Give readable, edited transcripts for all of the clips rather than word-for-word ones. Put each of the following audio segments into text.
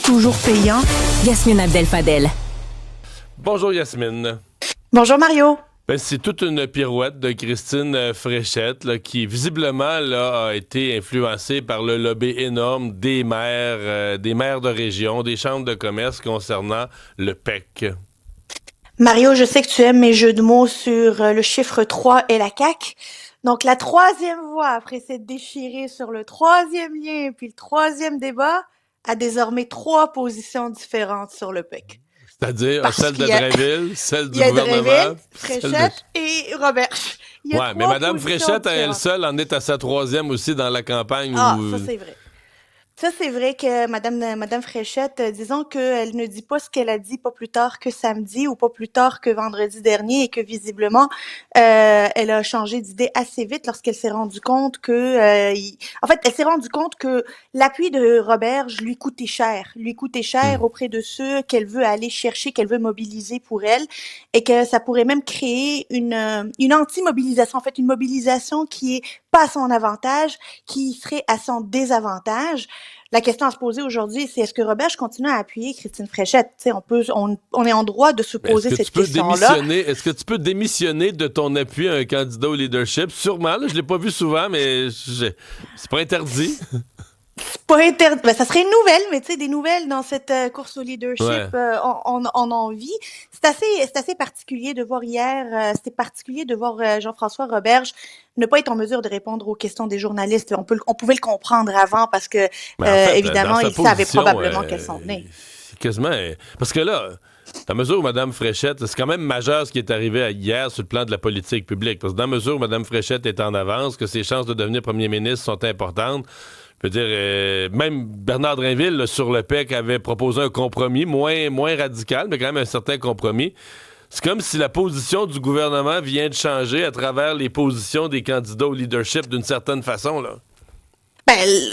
toujours payant. Yasmine Abdel-Fadel. Bonjour Yasmine. Bonjour Mario. C'est toute une pirouette de Christine Fréchette là, qui visiblement là, a été influencée par le lobby énorme des maires de région, des chambres de commerce concernant le PEC. Mario, je sais que tu aimes mes jeux de mots sur le chiffre 3 et la CAQ. Donc la troisième voie, après s'être déchirée sur le troisième lien puis le troisième débat, a désormais 3 positions différentes sur le PEC. C'est-à-dire celle de Drainville, celle du gouvernement. Drainville, Fréchette et Roberge. Ouais, mais Mme Fréchette, à elle seule, en est à sa troisième aussi dans la campagne. Ah, ça c'est vrai. Ça, c'est vrai que Madame Fréchette, disons qu'elle ne dit pas ce qu'elle a dit pas plus tard que samedi ou pas plus tard que vendredi dernier et que visiblement, elle a changé d'idée assez vite lorsqu'elle s'est rendue compte que, en fait, elle s'est rendue compte que l'appui de Roberge lui coûtait cher auprès de ceux qu'elle veut aller chercher, qu'elle veut mobiliser pour elle et que ça pourrait même créer une anti-mobilisation, en fait, une mobilisation qui est pas à son avantage, qui serait à son désavantage. La question à se poser aujourd'hui, c'est est-ce que Roberge continue à appuyer Christine Fréchette? T'sais, on est en droit de se poser cette question-là. Est-ce que tu peux démissionner de ton appui à un candidat au leadership? Sûrement, là, je l'ai pas vu souvent, mais c'est pas interdit. C'est pas interdit. Ben, ça serait une nouvelle, mais tu sais, des nouvelles dans cette course au leadership, ouais. On en vit. C'est assez particulier de voir hier, c'était particulier de voir Jean-François Roberge ne pas être en mesure de répondre aux questions des journalistes. On pouvait le comprendre avant parce que, en fait, évidemment, il savait probablement qu'elles s'en venaient. Quasiment. Parce que là, dans la mesure où Mme Fréchette, c'est quand même majeur ce qui est arrivé hier sur le plan de la politique publique. Parce que dans la mesure où Mme Fréchette est en avance, que ses chances de devenir premier ministre sont importantes, je veux dire, même Bernard Drainville, là, sur le PEC, avait proposé un compromis, moins radical, mais quand même un certain compromis. C'est comme si la position du gouvernement vient de changer à travers les positions des candidats au leadership d'une certaine façon, là.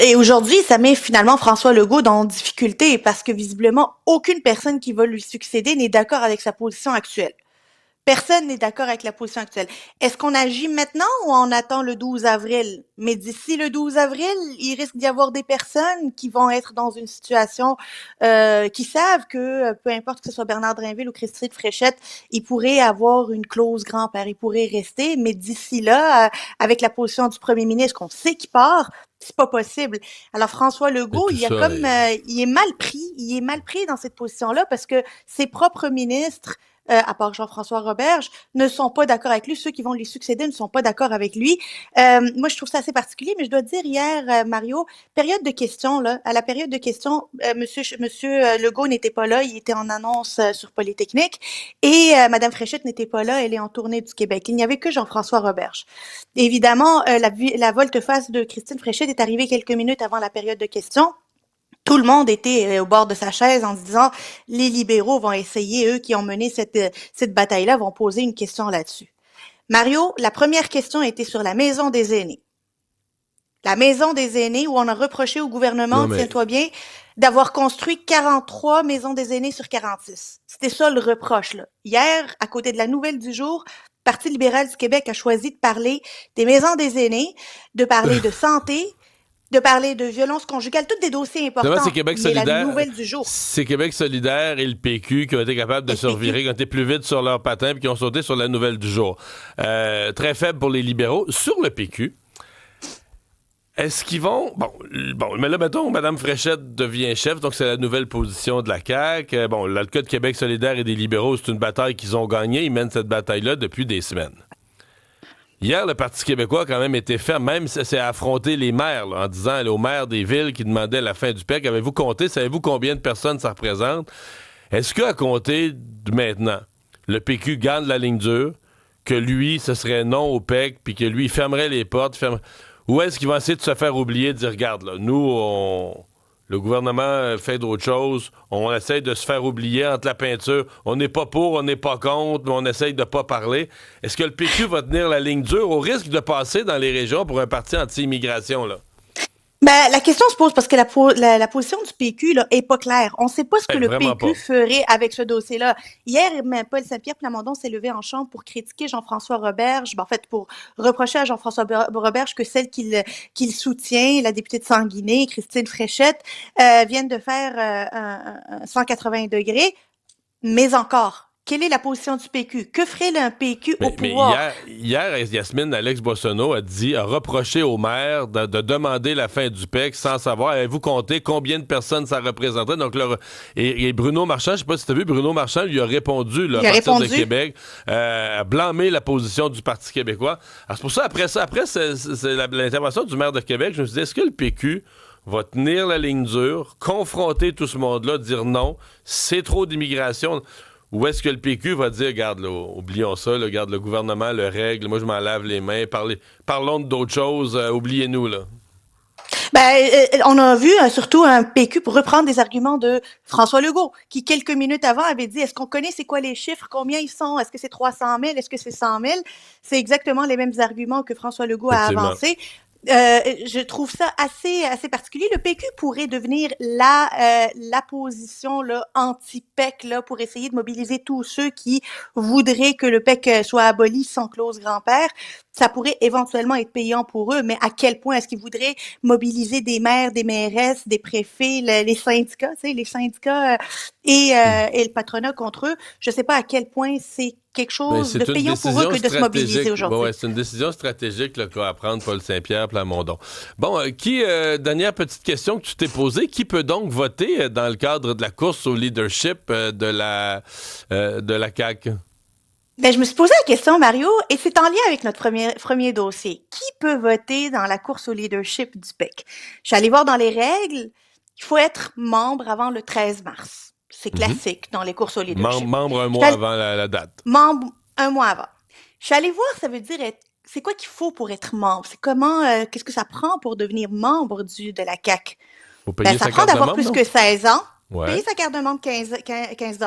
Et aujourd'hui, ça met finalement François Legault dans difficulté parce que visiblement, aucune personne qui va lui succéder n'est d'accord avec sa position actuelle. Personne n'est d'accord avec la position actuelle. Est-ce qu'on agit maintenant ou on attend le 12 avril? Mais d'ici le 12 avril, il risque d'y avoir des personnes qui vont être dans une situation qui savent que peu importe que ce soit Bernard Drainville ou Christine Fréchette, il pourrait avoir une clause grand-père, il pourrait rester. Mais d'ici là, avec la position du premier ministre qu'on sait qu'il part, c'est pas possible. Alors François Legault, il est mal pris dans cette position-là parce que ses propres ministres à part Jean-François Roberge, ne sont pas d'accord avec lui. Ceux qui vont lui succéder ne sont pas d'accord avec lui. Moi, je trouve ça assez particulier, mais je dois te dire, hier, Mario, période de questions, là, à la période de questions, Monsieur Legault n'était pas là, il était en annonce sur Polytechnique, et Madame Fréchette n'était pas là, elle est en tournée du Québec. Il n'y avait que Jean-François Roberge. Évidemment, la volte-face de Christine Fréchette est arrivée quelques minutes avant la période de questions. Tout le monde était au bord de sa chaise en se disant les libéraux vont essayer, eux qui ont mené cette bataille-là, vont poser une question là-dessus. Mario, la première question était sur la maison des aînés. La maison des aînés où on a reproché au gouvernement, tiens-toi bien, d'avoir construit 43 maisons des aînés sur 46. C'était ça le reproche, là. Hier, à côté de la nouvelle du jour, le Parti libéral du Québec a choisi de parler des maisons des aînés, de parler de santé, de parler de violence conjugale, tous des dossiers importants. C'est Québec solidaire, la nouvelle du jour. C'est Québec solidaire et le PQ qui ont été capables de se revirer, qui ont été plus vite sur leur patin et qui ont sauté sur la nouvelle du jour. Très faible pour les libéraux. Sur le PQ, est-ce qu'ils vont... Bon, mais là, mettons, Mme Fréchette devient chef, donc c'est la nouvelle position de la CAQ. Bon, là, le cas de Québec solidaire et des libéraux, c'est une bataille qu'ils ont gagnée. Ils mènent cette bataille-là depuis des semaines. Hier, le Parti québécois a quand même été ferme, même c'est à affronter les maires, là, en disant aux maires des villes qui demandaient la fin du PEC, avez-vous compté, savez-vous combien de personnes ça représente? Est-ce qu'à compter de maintenant, le PQ gagne la ligne dure, que lui, ce serait non au PEC, puis que lui, il fermerait les portes, ou est-ce qu'il va essayer de se faire oublier, de dire, regarde, là, nous, le gouvernement fait d'autres choses, on essaye de se faire oublier entre la peinture. On n'est pas pour, on n'est pas contre, mais on essaye de pas parler. Est-ce que le PQ va tenir la ligne dure au risque de passer dans les régions pour un parti anti-immigration, là? Ben, la question se pose parce que la position du PQ là, est pas claire. On ne sait pas ce que le Vraiment PQ pas. ferait avec ce dossier-là. Hier, Paul Saint-Pierre Plamondon s'est levé en chambre pour critiquer Jean-François Roberge, ben, en fait, pour reprocher à Jean-François Roberge que celle qu'il soutient, la députée de Sanguiné, Christine Fréchette, viennent de faire un 180 degrés. Mais encore, quelle est la position du PQ? Que ferait un PQ au Mais pouvoir? hier, Yasmine Alex Boissonnaud a reproché au maire de demander la fin du PEC sans savoir. Avez-vous compté combien de personnes ça représentait? Donc, et Bruno Marchand, je ne sais pas si tu as vu, Bruno Marchand lui a répondu là, à partir de Québec, à blâmer la position du Parti québécois. Alors, c'est pour ça, après l'intervention du maire de Québec, je me suis dit, est-ce que le PQ va tenir la ligne dure, confronter tout ce monde-là, dire non, c'est trop d'immigration? Ou est-ce que le PQ va dire, regarde, là, oublions ça, là, regarde, le gouvernement le règle, moi je m'en lave les mains, parlons d'autres choses, oubliez-nous, là. Ben, on a vu surtout un PQ pour reprendre des arguments de François Legault, qui quelques minutes avant avait dit, est-ce qu'on connaît c'est quoi les chiffres, combien ils sont, est-ce que c'est 300 000, est-ce que c'est 100 000? C'est exactement les mêmes arguments que François Legault a avancés. Je trouve ça assez particulier. Le PQ pourrait devenir la position là anti-PEC là pour essayer de mobiliser tous ceux qui voudraient que le PEC soit aboli sans clause grand-père. Ça pourrait éventuellement être payant pour eux, mais à quel point est-ce qu'ils voudraient mobiliser des maires, des mairesses, des préfets, les syndicats, tu sais, les syndicats et le patronat contre eux? Je sais pas à quel point c'est quelque chose de payant pour eux que de se mobiliser aujourd'hui. Ouais, c'est une décision stratégique là, qu'a à prendre Paul Saint-Pierre Plamondon. Bon, dernière petite question que tu t'es posée, qui peut donc voter dans le cadre de la course au leadership de la CAQ? Ben, je me suis posé la question, Mario, et c'est en lien avec notre premier dossier. Qui peut voter dans la course au leadership du PEC? Je suis allée voir dans les règles, il faut être membre avant le 13 mars. C'est classique dans les courses au leadership. Membre un mois avant la date. Membre un mois avant. Je suis allée voir, ça veut dire c'est quoi qu'il faut pour être membre? C'est comment, qu'est-ce que ça prend pour devenir membre de la CAQ? Faut payer ça sa prend carte de d'avoir membre, plus non? que 16 ans, Ouais. payer sa carte de membre 15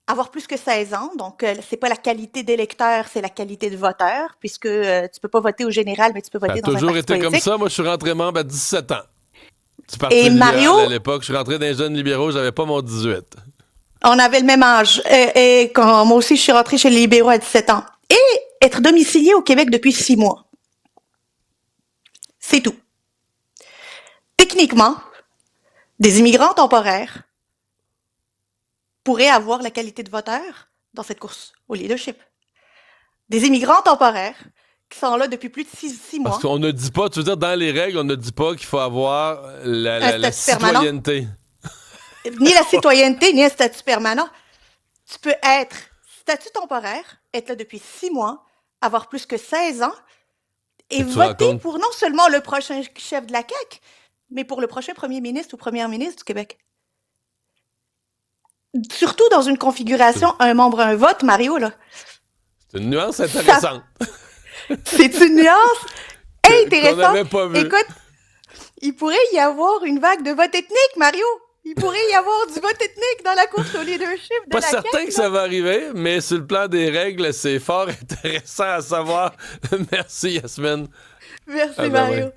avoir plus que 16 ans, donc c'est pas la qualité d'électeur, c'est la qualité de voteur, puisque tu peux pas voter au général, mais tu peux voter dans un parti politique. Ça a toujours été comme ça. Moi, je suis rentré membre à 17 ans. Du Parti Et libéral Mario, à l'époque. Je suis rentré dans les jeunes libéraux, j'avais pas mon 18. on avait le même âge. Et quand moi aussi, je suis rentrée chez les libéraux à 17 ans. Et être domicilié au Québec depuis 6 mois. C'est tout. Techniquement, des immigrants temporaires pourraient avoir la qualité de voteur dans cette course au leadership. Des immigrants temporaires qui sont là depuis plus de 6 mois. Parce qu'on ne dit pas, tu veux dire, dans les règles, on ne dit pas qu'il faut avoir la citoyenneté. Ni la citoyenneté, ni un statut permanent. Tu peux être statut temporaire, être là depuis 6 mois, avoir plus que 16 ans et voter pour non seulement le prochain chef de la CAQ, mais pour le prochain premier ministre ou première ministre du Québec. Surtout dans une configuration un membre, un vote, Mario, là. C'est une nuance intéressante. C'est une nuance intéressante. Qu'on n'avait pas vu. Écoute, il pourrait y avoir une vague de vote ethnique, Mario. Il pourrait y avoir du vote ethnique dans la course au leadership de la CAQ. Pas certain que ça va arriver, mais sur le plan des règles, c'est fort intéressant à savoir. Merci, Yasmine. Merci, Mario.